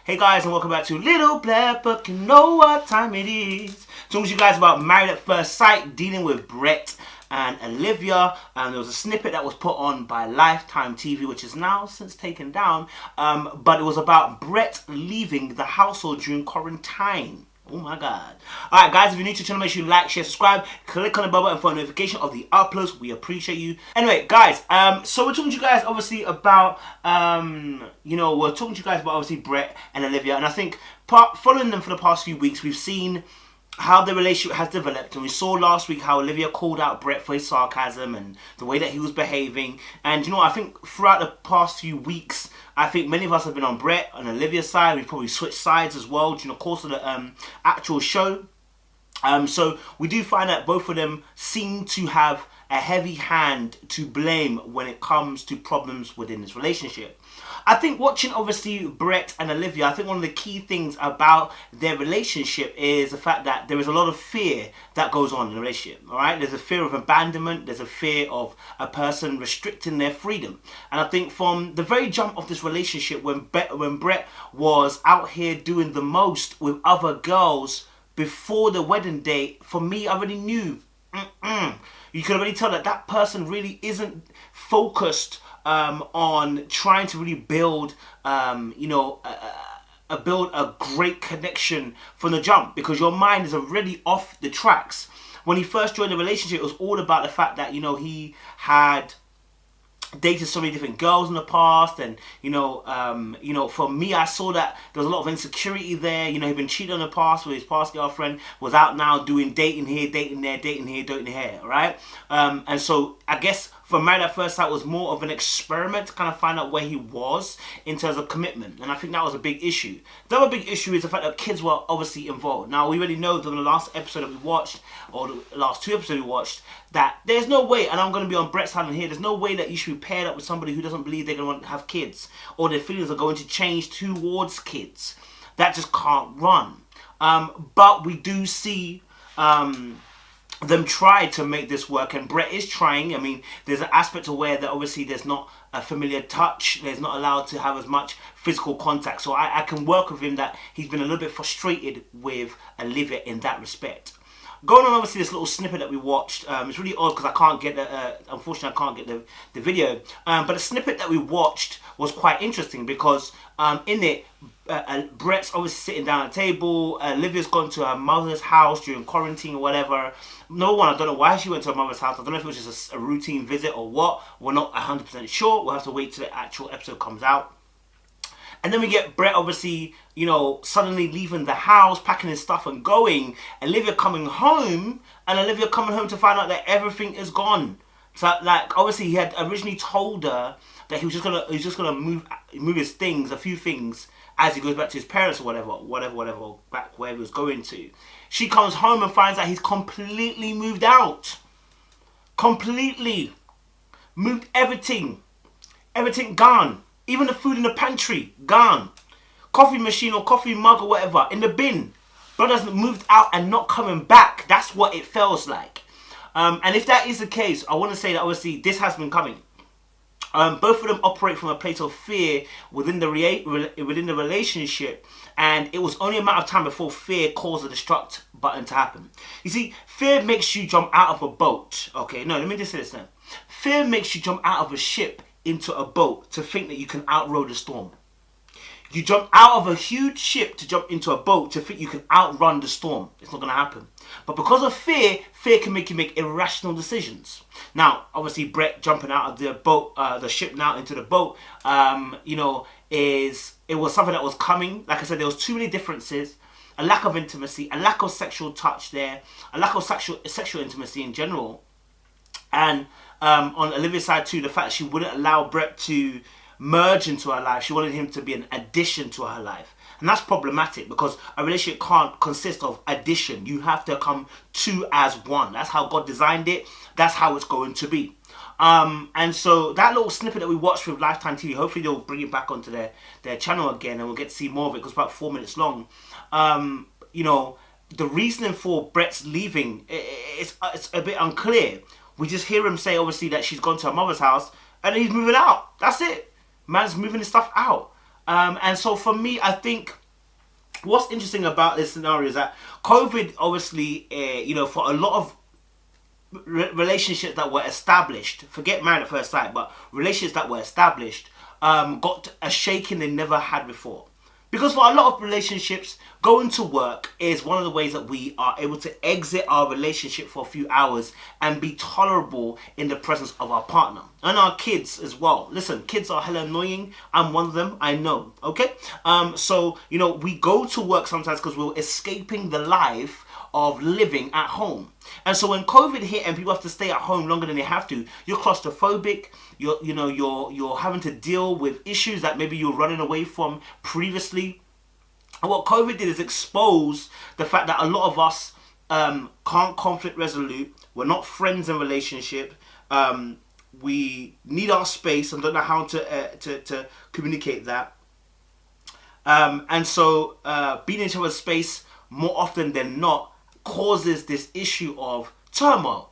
Hey guys, and welcome back to Little Black Book. You know what time it is. Talking to you guys about Married at First Sight, dealing with Brett and Olivia. And there was a snippet that was put on by Lifetime TV, which is now since taken down. But it was about Brett leaving the household during quarantine. Oh my god. Alright guys, if you're new to the channel, make sure you like, share, subscribe, click on the bell button for a notification of the uploads. We appreciate you. Anyway, guys, so we're talking to you guys obviously about we're talking to you guys about obviously Brett and Olivia, and I think following them for the past few weeks, we've seen how the relationship has developed, and we saw last week how Olivia called out Brett for his sarcasm and the way that he was behaving. And I think throughout the past few weeks, I think many of us have been on Brett and Olivia's side. We've probably switched sides as well during the course of the actual show. So we do find that both of them seem to have a heavy hand to blame when it comes to problems within this relationship. I think watching obviously Brett and Olivia, I think one of the key things about their relationship is the fact that there is a lot of fear that goes on in the relationship. Alright, there's a fear of abandonment, there's a fear of a person restricting their freedom. And I think from the very jump of this relationship, when Brett was out here doing the most with other girls before the wedding date, for me, I already knew. You can already tell that that person really isn't focused on trying to really build, build a great connection from the jump, because your mind is already off the tracks. When he first joined the relationship, it was all about the fact that he had dated so many different girls in the past, and for me, I saw that there was a lot of insecurity there. He'd been cheated on in the past with his past girlfriend, was out now doing dating here, dating there, dating here, dating here, right? And so I guess for Married at First Sight was more of an experiment to kind of find out where he was in terms of commitment, and I think that was a big issue. The other big issue is the fact that kids were obviously involved. Now, we already know that in the last episode that we watched, or the last two episodes we watched, that there's no way, and I'm going to be on Brett's side here, there's no way that you should be paired up with somebody who doesn't believe they're going to have kids, or their feelings are going to change towards kids. That just can't run. But we do see them try to make this work, and Brett is trying. I mean, there's an aspect of where that obviously there's not a familiar touch, there's not allowed to have as much physical contact, so I can work with him that he's been a little bit frustrated with Olivia in that respect. Going on obviously this little snippet that we watched, it's really odd because I can't get unfortunately I can't get the video, but the snippet that we watched was quite interesting because in it, Brett's obviously sitting down at the table, Olivia's gone to her mother's house during quarantine or whatever. I don't know why she went to her mother's house. I don't know if it was just a routine visit or what. We're not 100% sure. We'll have to wait till the actual episode comes out. And then we get Brett obviously, suddenly leaving the house, packing his stuff and going. Olivia coming home, and Olivia coming home to find out that everything is gone. So, obviously he had originally told her that he was just gonna move his things, a few things, as he goes back to his parents or whatever, back where he was going to. She comes home and finds out he's completely moved out. Completely. Moved everything. Everything gone. Even the food in the pantry, gone. Coffee machine or coffee mug or whatever, in the bin. Brother's moved out and not coming back. That's what it feels like. And if that is the case, I want to say that obviously this has been coming. Both of them operate from a place of fear within the relationship, and it was only a matter of time before fear caused the destruct button to happen. You see, fear makes you jump out of a boat. Okay, no, let me just say this now. Fear makes you jump out of a ship into a boat to think that you can outrow the storm. You jump out of a huge ship to jump into a boat to think you can outrun the storm. It's not going to happen. But because of fear, fear can make you make irrational decisions. Now, obviously, Brett jumping out of the boat, the ship now into the boat, it was something that was coming. Like I said, there was too many differences, a lack of intimacy, a lack of sexual touch there, a lack of sexual intimacy in general. And on Olivia's side too, the fact that she wouldn't allow Brett to merge into her life. She wanted him to be an addition to her life. And that's problematic because a relationship can't consist of addition. You have to come two as one. That's how God designed it. That's how it's going to be. And so that little snippet that we watched with Lifetime TV, hopefully they'll bring it back onto their channel again and we'll get to see more of it because it's about 4 minutes long. The reasoning for Brett's leaving, it's a bit unclear. We just hear him say, obviously, that she's gone to her mother's house and he's moving out. That's it. Man's moving his stuff out. And so for me, I think what's interesting about this scenario is that COVID, obviously, for a lot of relationships that were established, forget married at first sight, but relationships that were established, got a shaking they never had before. Because for a lot of relationships, going to work is one of the ways that we are able to exit our relationship for a few hours and be tolerable in the presence of our partner. And our kids as well. Listen, kids are hella annoying. I'm one of them, I know, okay? So, we go to work sometimes because we're escaping the life of living at home. And so when COVID hit and people have to stay at home longer than they have to, you're claustrophobic, you're having to deal with issues that maybe you're running away from previously. And what COVID did is expose the fact that a lot of us can't conflict resolute. We're not friends in relationship. We need our space and don't know how to communicate that. And so being in each other's space more often than not causes this issue of turmoil,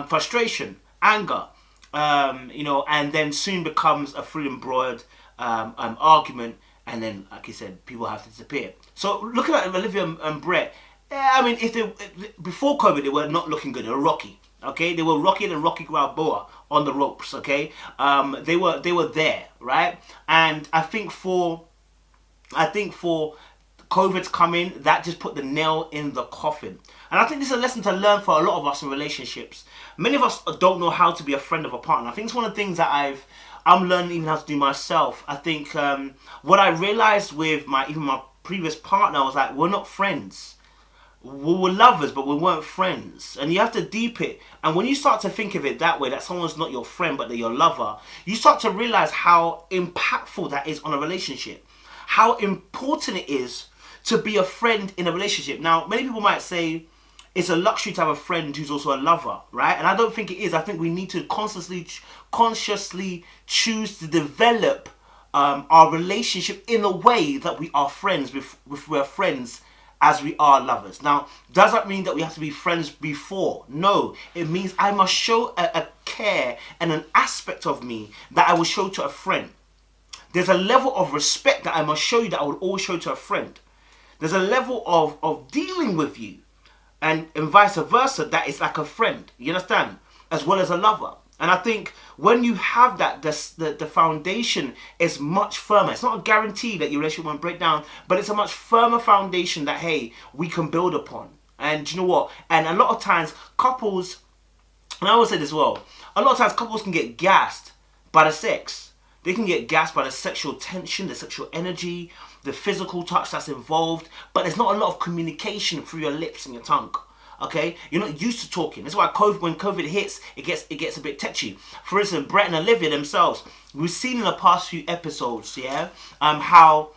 frustration, anger, and then soon becomes a fully embroiled argument, and then, like you said, people have to disappear. So looking at Olivia and Brett, before COVID, they were not looking good. They were rocky. Okay, they were Rocky and Rocky Balboa on the ropes. Okay, they were there, right? And I think for COVID's come in, that just put the nail in the coffin. And I think this is a lesson to learn for a lot of us in relationships. Many of us don't know how to be a friend of a partner. I think it's one of the things that I'm learning even how to do myself. I think what I realized with my previous partner was like, we're not friends. We were lovers, but we weren't friends. And you have to deep it. And when you start to think of it that way, that someone's not your friend, but they're your lover, you start to realize how impactful that is on a relationship. How important it is to be a friend in a relationship. Now, many people might say it's a luxury to have a friend who's also a lover, right? And I don't think it is. I think we need to consciously choose to develop our relationship in a way that we are friends with we're friends as we are lovers. Now, does that mean that we have to be friends before? No. It means I must show a care and an aspect of me that I will show to a friend. There's a level of respect that I must show you that I will always show to a friend. There's a level of dealing with you and vice versa that is like a friend, you understand, as well as a lover. And I think when you have that, the foundation is much firmer. It's not a guarantee that your relationship won't break down, but it's a much firmer foundation that, hey, we can build upon. And you know what? And a lot of times couples, and I always say this as well, a lot of times couples can get gassed by the sex. They can get gassed by the sexual tension, the sexual energy, the physical touch that's involved, but there's not a lot of communication through your lips and your tongue. Okay, you're not used to talking. That's why when COVID hits, it gets a bit touchy. For instance, Brett and Olivia themselves, we've seen in the past few episodes, how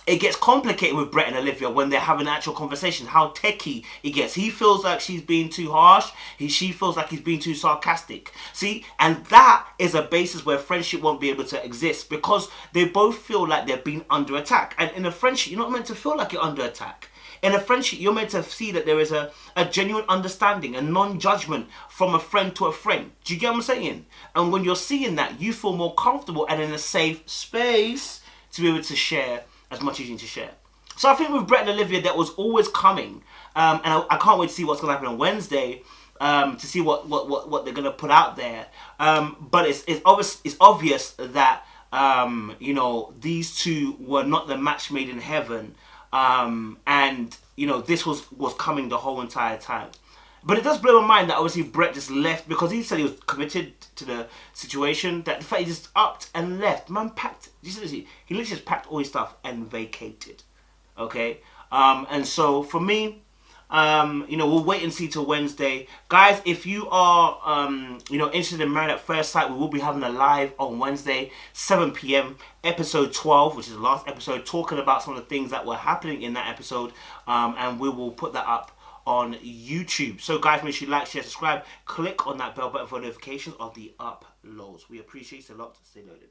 it gets complicated with Brett and Olivia when they're having actual conversations, how techie it gets. He feels like she's being too harsh. She feels like he's being too sarcastic. See, and that is a basis where friendship won't be able to exist because they both feel like they're being under attack. And in a friendship, you're not meant to feel like you're under attack. In a friendship, you're meant to see that there is a genuine understanding, a non-judgment from a friend to a friend. Do you get what I'm saying? And when you're seeing that, you feel more comfortable and in a safe space to be able to share as much as you need to share. So I think with Brett and Olivia, that was always coming. And I can't wait to see what's going to happen on Wednesday, to see what they're going to put out there. But it's obvious that, these two were not the match made in heaven. And, this was coming the whole entire time. But it does blow my mind that obviously Brett just left because he said he was committed to the situation. That the fact he just upped and left. Man packed. He literally just packed all his stuff and vacated. Okay? And so for me, we'll wait and see till Wednesday. Guys, if you are, interested in Married at First Sight, we will be having a live on Wednesday, 7 p.m, episode 12, which is the last episode, talking about some of the things that were happening in that episode. And we will put that up on YouTube. So guys, make sure you like, share, subscribe, click on that bell button for notifications of the uploads. We appreciate it a lot. Stay loaded.